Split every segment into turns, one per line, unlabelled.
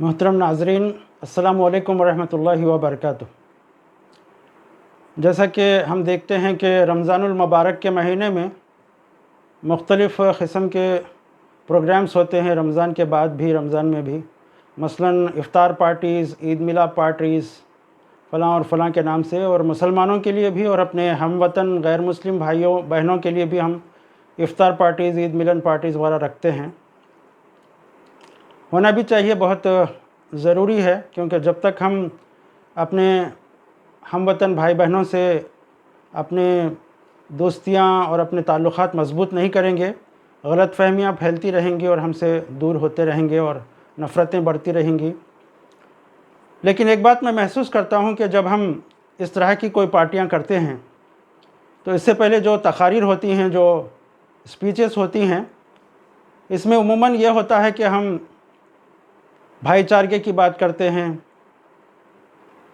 मोहतरम नाज़रीन, अस्सलामु अलैकुम वरहमतुल्लाहि वबरकातुह। जैसा कि हम देखते हैं कि रमज़ानुल मुबारक के महीने में मुख्तलिफ़ क़िस्म के प्रोग्राम्स होते हैं, रमज़ान के बाद भी, रमज़ान में भी। मसलन इफ़्तार पार्टीज़, ईद मिलाद पार्टीज़, फ़लाँ और फ़लाँ के नाम से, और मुसलमानों के लिए भी और अपने हमवतन गैर मुस्लिम भाइयों बहनों के लिए भी हम इफ़्तार पार्टीज़, ईद मिलन पार्टीज़ वगैरह रखते हैं। होना भी चाहिए, बहुत ज़रूरी है, क्योंकि जब तक हम अपने हमवतन भाई बहनों से अपने दोस्तियाँ और अपने ताल्लुक़ात मज़बूत नहीं करेंगे, गलतफ़हमियाँ फैलती रहेंगी और हमसे दूर होते रहेंगे और नफ़रतें बढ़ती रहेंगी। लेकिन एक बात मैं महसूस करता हूँ कि जब हम इस तरह की कोई पार्टियाँ करते हैं तो इससे पहले जो तक़ारीर होती हैं, जो स्पीचेस होती हैं, इसमें उमूमन यह होता है कि हम भाईचारे की बात करते हैं,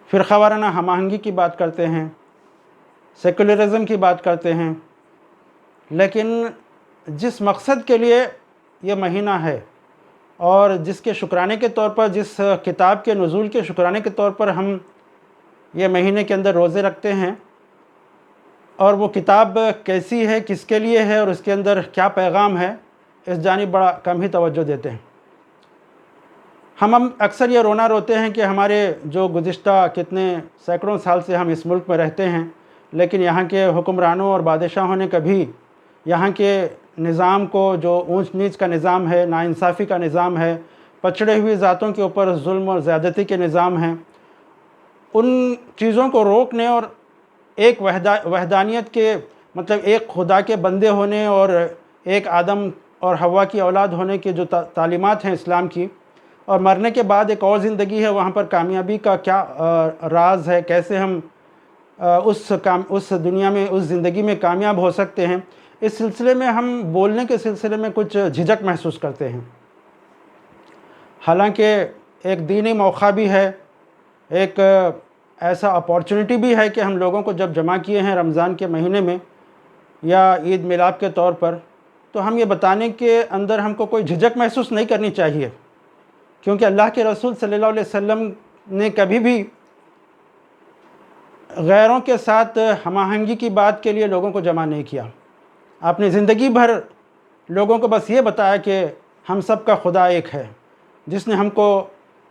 फ़िरक़ावाराना हम-आहंगी की बात करते हैं, सेकुलरिज़म की बात करते हैं। लेकिन जिस मकसद के लिए ये महीना है और जिसके शुक्राने के तौर पर, जिस किताब के नुज़ूल के शुक्राने के तौर पर हम ये महीने के अंदर रोज़े रखते हैं, और वो किताब कैसी है, किसके लिए है और उसके अंदर क्या पैगाम है, इस जानिब बड़ा कम ही तवज्जो देते हैं। हम अक्सर ये रोना रोते हैं कि हमारे जो गुज़िश्ता कितने सैकड़ों साल से हम इस मुल्क में रहते हैं, लेकिन यहाँ के हुक्मरानों और बादशाहों ने कभी यहाँ के निज़ाम को, जो ऊंच नीच का निज़ाम है, नाइंसाफ़ी का निज़ाम है, पछड़े हुई ज़ातों के ऊपर जुल्म और ज़्यादती के निज़ाम हैं, उन चीज़ों को रोकने और एक वहदानियत के, मतलब एक खुदा के बंदे होने और एक आदम और हव्वा की औलाद होने के जो तालीमात हैं इस्लाम की, और मरने के बाद एक और ज़िंदगी है, वहाँ पर कामयाबी का क्या राज है, कैसे हम उस दुनिया में, उस ज़िंदगी में कामयाब हो सकते हैं, इस सिलसिले में हम बोलने के सिलसिले में कुछ झिझक महसूस करते हैं। हालांकि एक दीनी मौका भी है, एक ऐसा अपॉर्चुनिटी भी है कि हम लोगों को जब जमा किए हैं रमज़ान के महीने में या ईद मिलाद के तौर पर, तो हम ये बताने के अंदर हमको कोई झिझक महसूस नहीं करनी चाहिए, क्योंकि अल्लाह के रसूल सल्लल्लाहु अलैहि वसल्लम ने कभी भी गैरों के साथ हम-आहंगी की बात के लिए लोगों को जमा नहीं किया। आपने ज़िंदगी भर लोगों को बस ये बताया कि हम सब का खुदा एक है, जिसने हमको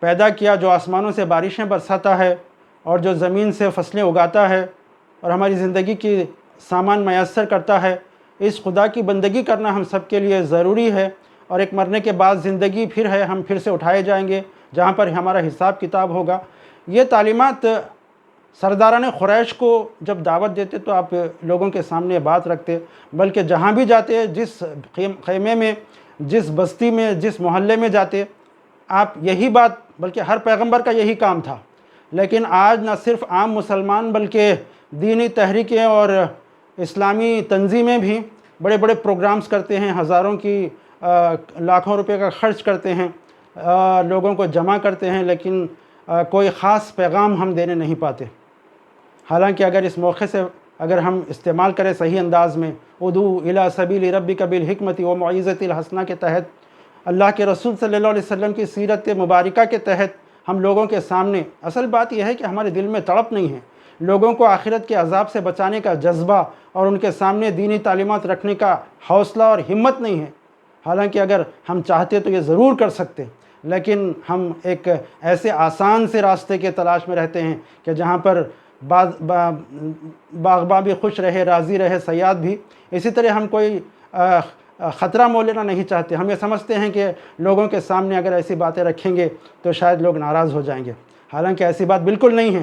पैदा किया, जो आसमानों से बारिशें बरसाता है और जो ज़मीन से फसलें उगाता है और हमारी ज़िंदगी की सामान मैसर करता है। इस खुदा की बंदगी करना हम सब के लिए ज़रूरी है, और एक मरने के बाद ज़िंदगी फिर है, हम फिर से उठाए जाएंगे, जहाँ पर हमारा हिसाब किताब होगा। ये तालीमात सरदारान क़ुरैश को जब दावत देते तो आप लोगों के सामने बात रखते, बल्कि जहाँ भी जाते, जिस ख़ैमे में, जिस बस्ती में, जिस मोहल्ले में जाते, आप यही बात, बल्कि हर पैगंबर का यही काम था। लेकिन आज न सिर्फ आम मुसलमान बल्कि दीनी तहरीकें और इस्लामी तंजीमें भी बड़े बड़े प्रोग्राम्स करते हैं, हज़ारों की लाखों रुपए का ख़र्च करते हैं, लोगों को जमा करते हैं, लेकिन कोई ख़ास पैगाम हम देने नहीं पाते। हालांकि अगर इस मौके से अगर हम इस्तेमाल करें सही अंदाज़ में, उदू इला सबील रब्बिका बिल हिकमति व मौइज़तिल हसना के तहत, अल्लाह के रसूल सल्लल्लाहु अलैहि वसल्लम की सीरत मुबारका के तहत हम लोगों के सामने, असल बात यह है कि हमारे दिल में तड़प नहीं है, लोगों को आखिरत के अज़ाब से बचाने का जज्बा और उनके सामने दीनी तालीमात रखने का हौसला और हिम्मत नहीं है। हालांकि अगर हम चाहते तो ये ज़रूर कर सकते, लेकिन हम एक ऐसे आसान से रास्ते के तलाश में रहते हैं कि जहाँ पर बाग़बान भी खुश रहे, राज़ी रहे, सयाद भी। इसी तरह हम कोई ख़तरा मोल लेना नहीं चाहते। हम ये समझते हैं कि लोगों के सामने अगर ऐसी बातें रखेंगे तो शायद लोग नाराज़ हो जाएंगे। हालांकि ऐसी बात बिल्कुल नहीं है।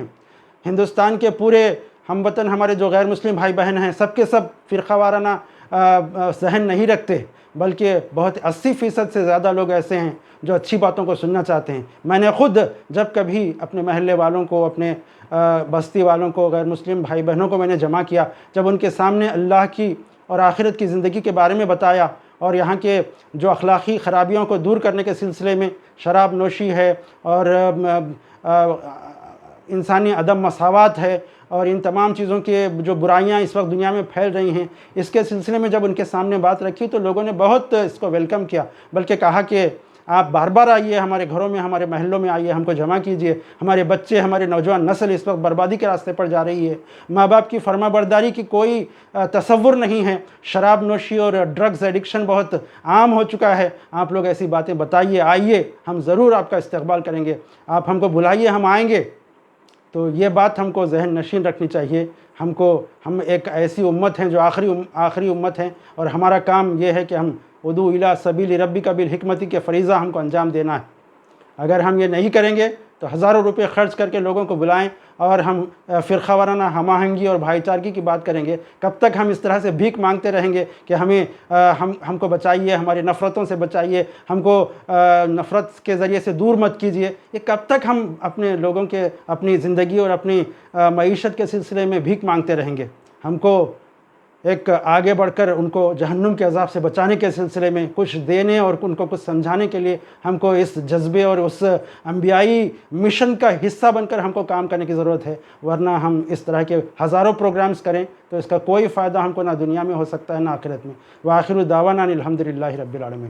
हिंदुस्तान के पूरे हमवतन, हमारे जो गैर मुस्लिम भाई बहन हैं, सब के सब फ़िरक़ावाराना ज़हन नहीं रखते, बल्कि बहुत 80% से ज़्यादा लोग ऐसे हैं जो अच्छी बातों को सुनना चाहते हैं। मैंने ख़ुद जब कभी अपने महल्ले वालों को, अपने बस्ती वालों को, गैर मुस्लिम भाई बहनों को मैंने जमा किया, जब उनके सामने अल्लाह की और आखिरत की ज़िंदगी के बारे में बताया और यहाँ के जो अखलाक़ी ख़राबियों को दूर करने के सिलसिले में शराब नोशी है और इंसानी अदम मसावत है और इन तमाम चीज़ों के जो बुराइयां इस वक्त दुनिया में फैल रही हैं, इसके सिलसिले में जब उनके सामने बात रखी तो लोगों ने बहुत इसको वेलकम किया, बल्कि कहा कि آپ بار بار آئیے ہمارے گھروں میں، ہمارے محلوں میں آئیے، ہم کو جمع کیجیے۔ ہمارے بچے، ہمارے نوجوان نسل اس وقت بربادی کے راستے پر جا رہی ہے، ماں باپ کی فرما برداری کی کوئی تصور نہیں ہے، شراب نوشی اور ڈرگز ایڈکشن بہت عام ہو چکا ہے۔ آپ لوگ ایسی باتیں بتائیے، آئیے، ہم ضرور آپ کا استقبال کریں گے۔ آپ ہم کو بلائیے، ہم آئیں گے۔ تو یہ بات ہم کو ذہن نشین رکھنی چاہیے۔ ہم ایک ایسی امت ہیں جو آخری امت ہیں، اور ہمارا کام یہ ہے کہ ہم ادعو الی سبیل ربک بالحکمت کے فریضہ ہم کو انجام دینا ہے۔ اگر ہم یہ نہیں کریں گے تو ہزاروں روپے خرچ کر کے لوگوں کو بلائیں اور ہم فرقہ وارانہ ہم آہنگی اور بھائی چارگی کی بات کریں گے، کب تک ہم اس طرح سے بھیک مانگتے رہیں گے کہ ہم کو بچائیے، ہماری نفرتوں سے بچائیے، ہم کو نفرت کے ذریعے سے دور مت کیجیے؟ یہ کب تک ہم اپنے لوگوں کے اپنی زندگی اور اپنی معیشت کے سلسلے میں بھیک مانگتے رہیں گے؟ ہم کو ایک آگے بڑھ کر ان کو جہنم کے عذاب سے بچانے کے سلسلے میں کچھ دینے اور ان کو کچھ سمجھانے کے لیے ہم کو اس جذبے اور اس انبیائی مشن کا حصہ بن کر ہم کو کام کرنے کی ضرورت ہے، ورنہ ہم اس طرح کے ہزاروں پروگرامز کریں تو اس کا کوئی فائدہ ہم کو نہ دنیا میں ہو سکتا ہے نہ آخرت میں۔ وآخر دعوانا الحمدللہ رب العالمین۔